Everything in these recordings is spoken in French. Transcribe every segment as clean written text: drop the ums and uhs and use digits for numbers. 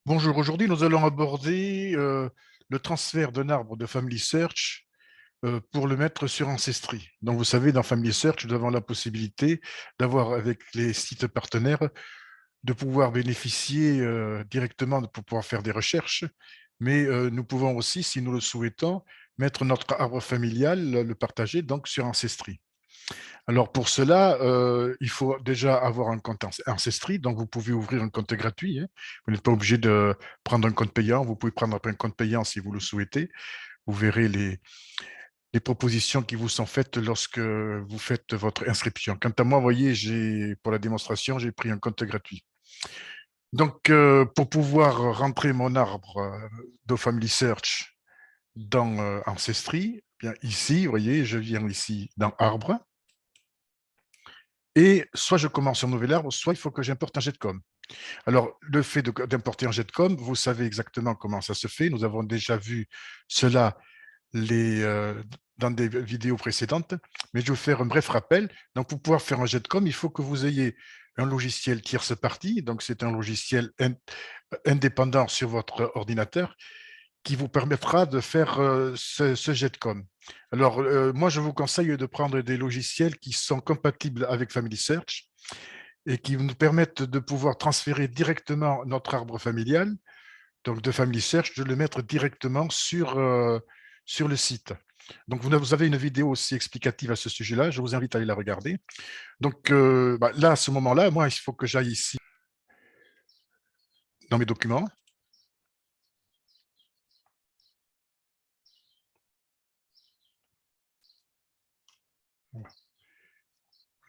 Bonjour, aujourd'hui nous allons aborder le transfert d'un arbre de Family Search pour le mettre sur Ancestry. Donc vous savez, dans Family Search, nous avons la possibilité d'avoir avec les sites partenaires de pouvoir bénéficier directement pour pouvoir faire des recherches, mais nous pouvons aussi, si nous le souhaitons, mettre notre arbre familial, le partager donc sur Ancestry. Alors pour cela, il faut déjà avoir un compte Ancestry, donc vous pouvez ouvrir un compte gratuit, hein. Vous n'êtes pas obligé de prendre un compte payant, vous pouvez prendre un compte payant si vous le souhaitez. Vous verrez les propositions qui vous sont faites lorsque vous faites votre inscription. Quant à moi, vous voyez, pour la démonstration, j'ai pris un compte gratuit. Donc, pour pouvoir rentrer mon arbre de Family Search dans Ancestry, bien ici, vous voyez, je viens ici dans Arbre, et soit je commence un nouvel arbre, soit il faut que j'importe un jetcom. Alors, le fait d'importer un jetcom, vous savez exactement comment ça se fait. Nous avons déjà vu cela dans des vidéos précédentes, mais je vais vous faire un bref rappel. Donc, pour pouvoir faire un jetcom, il faut que vous ayez un logiciel tierce partie, donc c'est un logiciel indépendant sur votre ordinateur qui vous permettra de faire ce jetcom. Alors, moi, je vous conseille de prendre des logiciels qui sont compatibles avec Family Search et qui nous permettent de pouvoir transférer directement notre arbre familial, donc de Family Search, de le mettre directement sur le site. Donc, vous avez une vidéo aussi explicative à ce sujet-là, je vous invite à aller la regarder. Donc, là, à ce moment-là, moi, il faut que j'aille ici dans mes documents.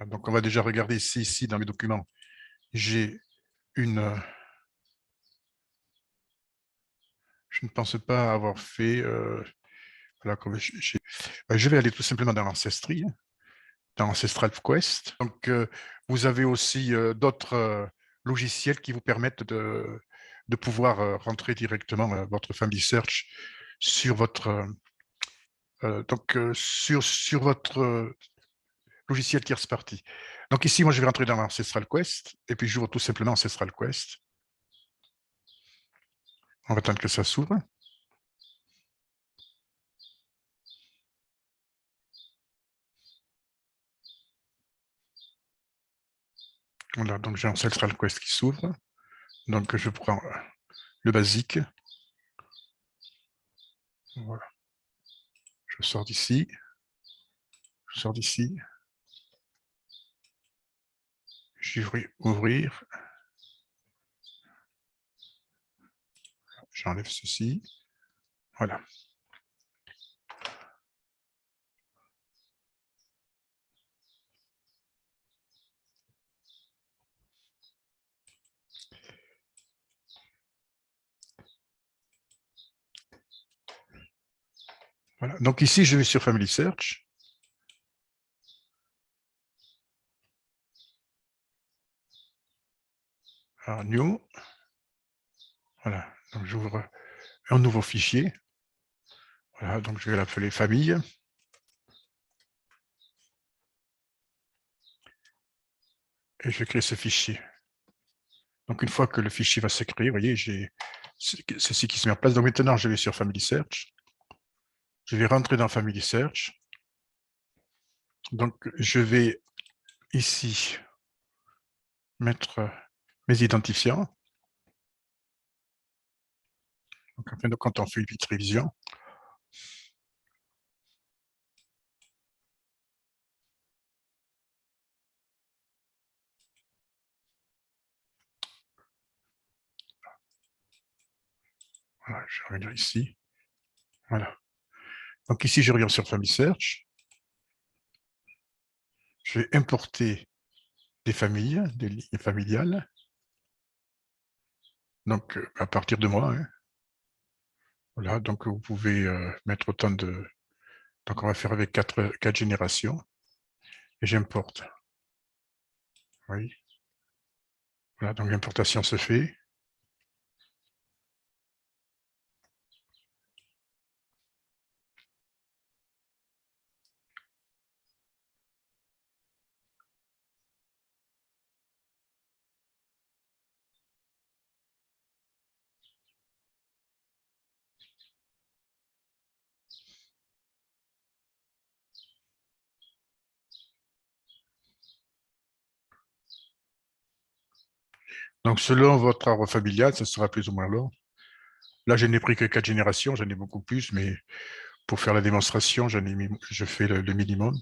Donc, on va déjà regarder ici dans mes documents. J'ai une... je ne pense pas avoir fait... voilà, je vais aller tout simplement dans Ancestry, hein, dans Ancestral Quest. Donc, vous avez aussi d'autres logiciels qui vous permettent de pouvoir rentrer directement votre Family Search sur votre, sur votre logiciel tierce partie. Donc ici, moi, je vais rentrer dans Ancestral Quest et puis j'ouvre tout simplement Ancestral Quest. On va attendre que ça s'ouvre. Voilà, donc j'ai Ancestral Quest qui s'ouvre. Donc je prends le basique. Voilà. Je sors d'ici. Je sors d'ici. J'ouvre ouvrir. J'enlève ceci. Voilà. Voilà. Donc ici, je vais sur Family Search. Alors, New. Voilà. Donc j'ouvre un nouveau fichier. Voilà. Donc je vais l'appeler famille. Et je crée ce fichier. Donc une fois que le fichier va se créer, vous voyez, j'ai ceci qui se met en place. Donc maintenant, je vais sur Family Search. Je vais rentrer dans Family Search. Donc je vais ici mettre mes identifiants. Donc, en fin de compte, on fait une petite révision. Voilà, je vais revenir ici. Voilà. Donc ici, je reviens sur Family Search. Je vais importer des familles, des lignes familiales. Donc, à partir de moi, hein. Voilà, donc vous pouvez mettre autant de... Donc, on va faire avec quatre générations. Et j'importe. Oui. Voilà, donc l'importation se fait. Donc, selon votre arbre familial, ce sera plus ou moins long. Là, je n'ai pris que 4 générations, j'en ai beaucoup plus, mais pour faire la démonstration, je fais le minimum.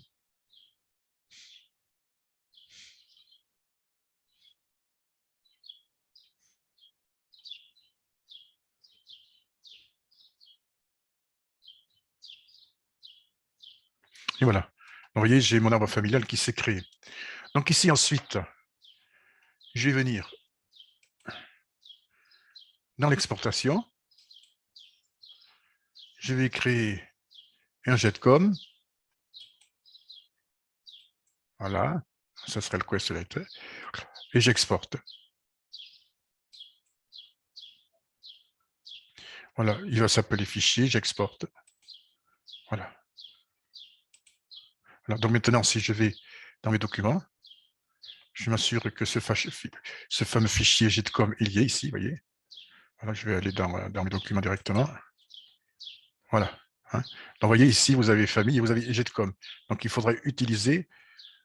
Et voilà. Donc, vous voyez, j'ai mon arbre familial qui s'est créé. Donc ici, ensuite, je vais venir dans l'exportation. Je vais créer un jetcom. Voilà. Ça serait le quest letter. Et j'exporte. Voilà. Il va s'appeler fichier, j'exporte. Voilà. Alors, donc maintenant, si je vais dans mes documents, je m'assure que ce fameux fichier jetcom, il y est ici, vous voyez. Voilà, je vais aller dans mes documents directement. Voilà. Hein. Donc, vous voyez, ici, vous avez famille et vous avez jetcom. Donc, il faudrait utiliser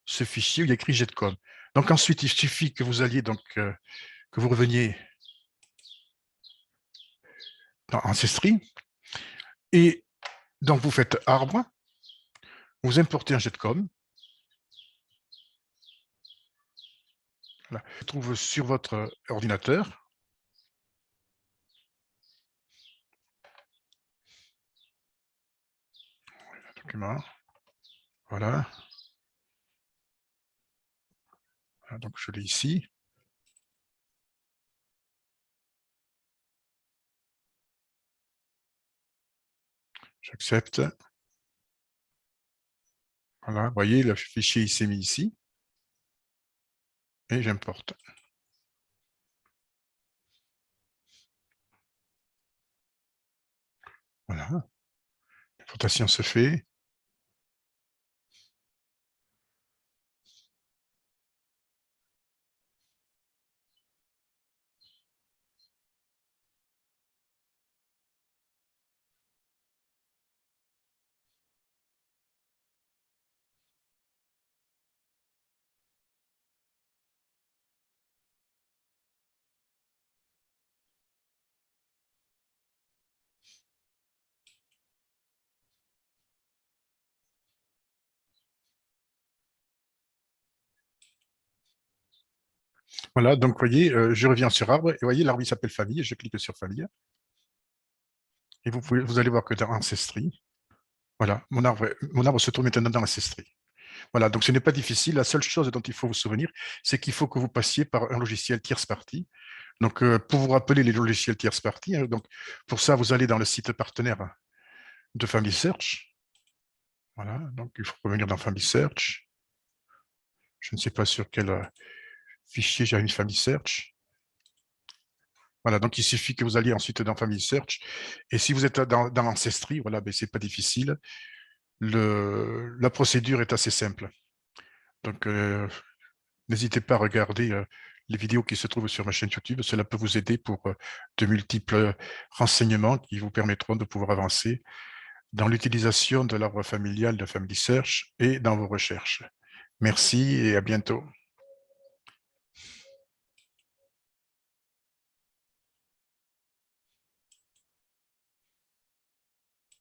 ce fichier où il y a écrit jetcom. Donc, ensuite, il suffit que vous alliez, donc, que vous reveniez dans Ancestry. Et donc, vous faites arbre, vous importez un jetcom. Voilà. Il se trouve sur votre ordinateur. Document. Voilà. Donc, je l'ai ici. J'accepte. Voilà, vous voyez, le fichier il s'est mis ici. Et j'importe. Voilà. L'importation se fait. Voilà, donc vous voyez, je reviens sur arbre, et vous voyez, l'arbre il s'appelle famille, je clique sur famille, et vous allez voir que dans Ancestry, voilà, mon arbre se trouve maintenant dans Ancestry. Voilà, donc ce n'est pas difficile, la seule chose dont il faut vous souvenir, c'est qu'il faut que vous passiez par un logiciel tierce partie. Donc, pour vous rappeler les logiciels tierce partie, hein, donc, pour ça, vous allez dans le site partenaire de Family Search. Voilà, donc il faut revenir dans Family Search. Je ne sais pas sur quel fichier j'ai mis Family Search. Voilà, donc il suffit que vous alliez ensuite dans Family Search. Et si vous êtes dans Ancestry, voilà, ben, c'est pas difficile. La procédure est assez simple. Donc, n'hésitez pas à regarder les vidéos qui se trouvent sur ma chaîne YouTube. Cela peut vous aider pour de multiples renseignements qui vous permettront de pouvoir avancer dans l'utilisation de l'arbre familial de Family Search et dans vos recherches. Merci et à bientôt.